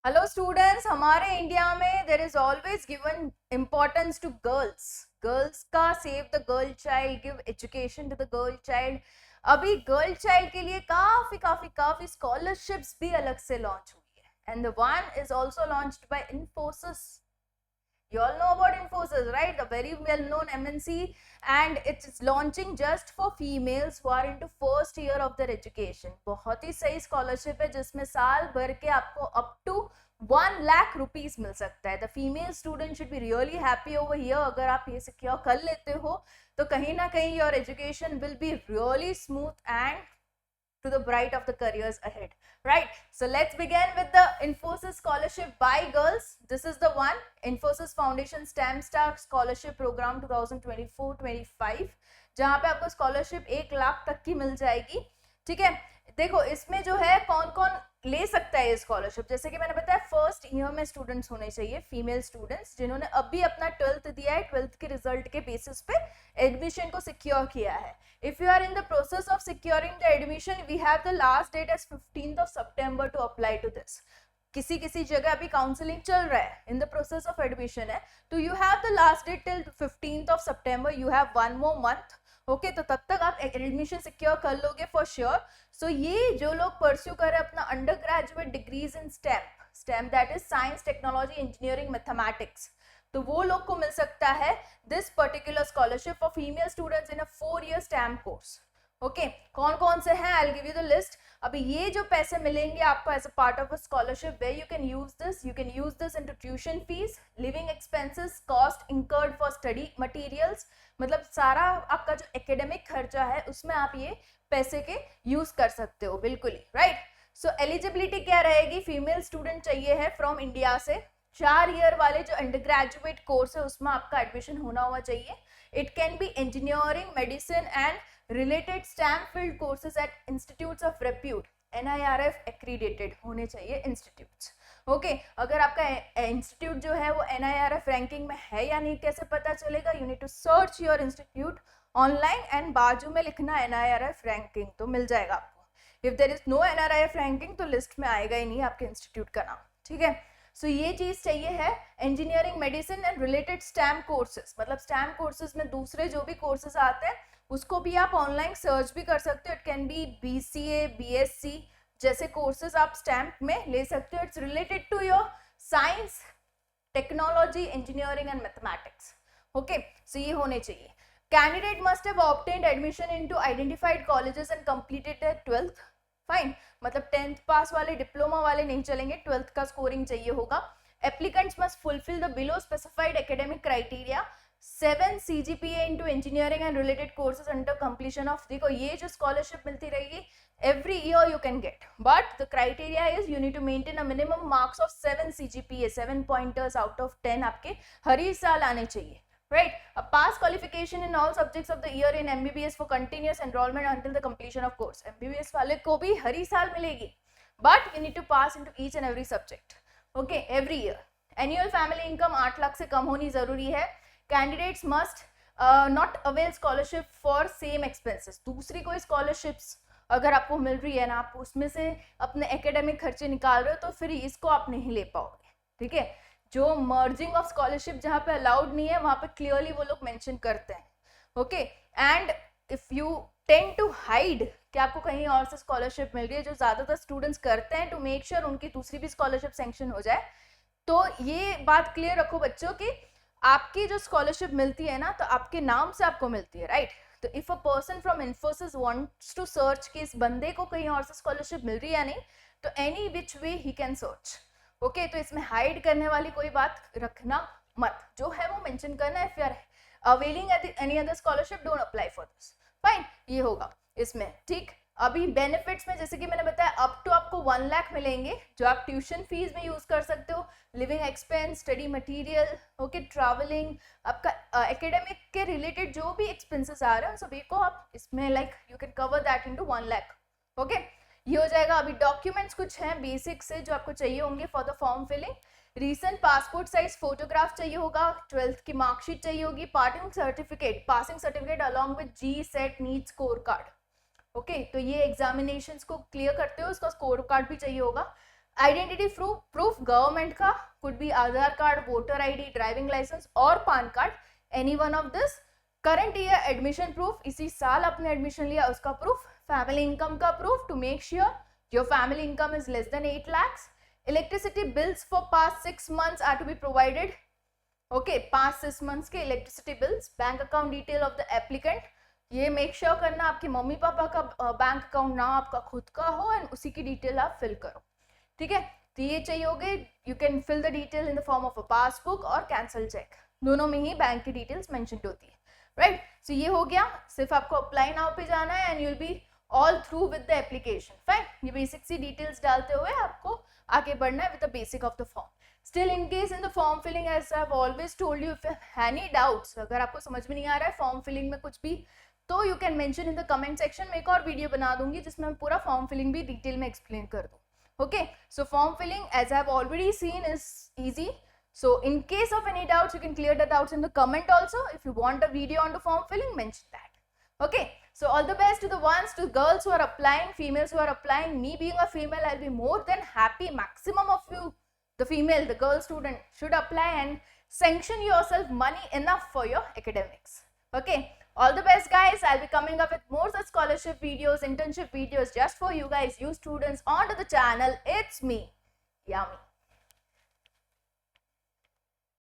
Hello students, हमारे India में there is always given importance to girls. Girls का save the girl child, give education to the girl child. अभी girl child के लिए काफी काफी काफी स्कॉलरशिप्स भी अलग से लॉन्च हुई है and the one is also launched by Infosys. You all know about Infosys, right? The very well-known MNC, and it's launching just for females who are into first year of their education. बहुत ही सही scholarship है जिसमें साल भर के आपको up to 1 lakh rupees मिल सकता है. The female student should be really happy over here. अगर आप ये सिक्योर कर लेते हो तो कहीं ना कहीं your education will be really smooth and to the bright of the careers ahead, right? So let's begin with the Infosys scholarship by girls. This is the one, Infosys Foundation STEM Star Scholarship Program 2024-25, जहां पे आपको scholarship 1 lakh तक की मिल जाएगी. ठीक है, देखो इसमें जो है कौन कौन ले सकता है ये स्कॉलरशिप. जैसे कि मैंने बताया, फर्स्ट ईयर में स्टूडेंट्स होने चाहिए, फीमेल स्टूडेंट्स जिन्होंने अभी अपना 12th दिया है, 12th के रिजल्ट के बेसिस पे एडमिशन को सिक्योर किया है. If you are in the process of securing the admission, we have the last date as 15th of September to apply to this. किसी किसी जगह अभी काउंसलिंग चल रहा है, in the process of admission है, तो you have the last date till 15th of September. You have 1 more month. Okay, तो तब तक आप एडमिशन सिक्योर कर लोगे फॉर श्योर. सो ये जो लोग परस्यू कर रहे हैं अपना undergraduate degrees in STEM that is science, technology, engineering, mathematics, तो वो लोग को मिल सकता है this particular scholarship for female students in a 4-year STEM कोर्स. ओके, कौन कौन से हैं? I will give you the list. अभी ये जो पैसे मिलेंगे आपको as a part of a scholarship, where you can use this into tuition fees, living expenses, cost incurred for study materials. मतलब सारा आपका जो एकेडमिक खर्चा है उसमें आप ये पैसे के यूज कर सकते हो, बिल्कुल ही राइट. सो एलिजिबिलिटी क्या रहेगी? फीमेल स्टूडेंट चाहिए है फ्रॉम इंडिया से, 4 ईयर वाले जो अंडर ग्रेजुएट कोर्स है उसमें आपका एडमिशन होना हुआ चाहिए. It can B engineering, medicine and related stem field courses eight institutes of repute, NIRF accredited होने चाहिए इंस्टीट्यूट्स. ओके, अगर आपका इंस्टीट्यूट जो है वो NIRF रैंकिंग में है या नहीं कैसे पता चलेगा? You need to search your institute online and बाजू में लिखना NIRF रैंकिंग, तो मिल जाएगा आपको. If there is no NIRF ranking तो लिस्ट में आएगा ही नहीं आपके इंस्टीट्यूट का नाम. ठीक है, सो ये चीज चाहिए है. Engineering, medicine and related stem courses, मतलब स्टेम कोर्सेज में दूसरे जो भी कोर्सेज आते हैं उसको भी आप ऑनलाइन सर्च भी कर सकते हो. It can be BCA, BSc जैसे कोर्सेज आप स्टेम में ले सकते हो. It's related to your science, technology, engineering and mathematics. Okay, so ये होने चाहिए. Candidate must have obtained admission into identified colleges and completed their 12th. Fine, मतलब 10th पास वाले, डिप्लोमा वाले नहीं चलेंगे, 12th का स्कोरिंग चाहिए होगा. Applicants must fulfil the below specified academic criteria, 7 CGPA into engineering and related courses under completion of. देखो ये जो स्कॉलरशिप मिलती रहेगी every year you can get, but the criteria is you need to maintain a minimum marks of 7 CGPA, 7 pointers out of 10 आपके हर ही साल आने चाहिए. Right, a pass qualification in all subjects of the year in MBBS for continuous enrollment until the completion of course. MBBS वाले को भी हर ही साल मिलेगी, but you need to pass into each and every subject. Okay, every year. Annual family income 8 lakh से कम होनी जरूरी है. Candidates must not avail scholarship for same expenses. दूसरी कोई scholarships अगर आपको मिल रही है ना, आप उसमें से अपने एकेडमिक खर्चे निकाल रहे हो तो फिर इसको आप नहीं ले पाओगे. ठीक है, जो मर्जिंग ऑफ स्कॉलरशिप जहां पे अलाउड नहीं है वहां पे क्लियरली वो लोग मेंशन करते हैं. Okay, and if you tend to hide कि आपको कहीं और से स्कॉलरशिप मिल रही है, जो ज्यादातर स्टूडेंट्स करते हैं टू मेक श्योर उनकी दूसरी भी स्कॉलरशिप सैंक्शन हो जाए, तो ये बात क्लियर रखो बच्चों कि आपकी जो स्कॉलरशिप मिलती है ना तो आपके नाम से आपको मिलती है, राइट. तो if a person from Infosys wants to search कि इस बंदे को कहीं और से स्कॉलरशिप मिल रही है या नहीं, तो any which way he can search. Okay, तो इसमें हाइड करने वाली कोई बात रखना मत, जो है वो मेंशन करना है. If you are availing any other scholarship, don't apply for this. Fine, ये होगा इसमें. ठीक, अभी बेनिफिट्स में जैसे कि मैंने बताया अप टू आपको 1 लाख मिलेंगे जो आप ट्यूशन फीस में यूज कर सकते हो, living expense, study material, okay, travelling, आपका एकेडमिक के रिलेटेड जो भी एक्सपेंसेस आ रहे हैं सभी को आप इसमें like you can cover that into 1 lakh. Okay, ये हो जाएगा. अभी डॉक्यूमेंट्स कुछ हैं बेसिक से जो आपको चाहिए होंगे for the form filling. Recent passport size photograph चाहिए होगा, 12th की मार्कशीट चाहिए होगी, passing certificate along with GSET NEET score card. Okay, तो ये एग्जामिनेशंस को क्लियर करते हो उसका स्कोर कार्ड भी चाहिए होगा. आइडेंटिटी प्रूफ गवर्नमेंट का, could be Aadhaar card, voter ID, driving licence और PAN card, any one of this. Current year admission proof, इसी साल आपने एडमिशन लिया उसका प्रूफ. फैमिली इनकम का proof to make sure your family income is less than 8 lakhs. Electricity bills for past 6 months are to be provided. Okay, 5-6 months के electricity bills. Bank account detail of the applicant, ये make sure करना आपके mummy papa का bank account ना आपका खुद का हो, एंड उसी की डिटेल आप फिल करो. ठीक है, तो ये चाहिए होगे. You can fill the detail in the form of a passbook और कैंसल चेक, दोनों में ही बैंक की डिटेल्स मेंशन होती है. राइट, सो ये हो गया. सिर्फ आपको अप्लाई नाउ पे जाना है and you will be all through with the application. Fine, ये बेसिक सी डिटेल्स डालते हुए आपको आगे बढ़ना है with the basic of the form. Still, in case in the form filling, as I've always told you, if you have any doubts, अगर आपको समझ में नहीं आ रहा है फॉर्म फिलिंग में कुछ भी, तो you can mention in the comment section. मैं एक और वीडियो बना दूंगी जिसमें मैं पूरा फॉर्म फिलिंग भी डिटेल में एक्सप्लेन कर दूँ. Okay, so form filling, as I have already seen, is easy. So in case of any doubts, you can clear the doubts in the comment also. If you want a video on the form filling, mention that. Okay, so all the best to the ones, to girls who are applying, females who are applying. Me being a female, I'll be more than happy. Maximum of you, the female, the girl student, should apply and sanction yourself money enough for your academics. Okay, all the best guys. I'll be coming up with more such scholarship videos, internship videos just for you guys, you students, onto the channel. It's me, Yami.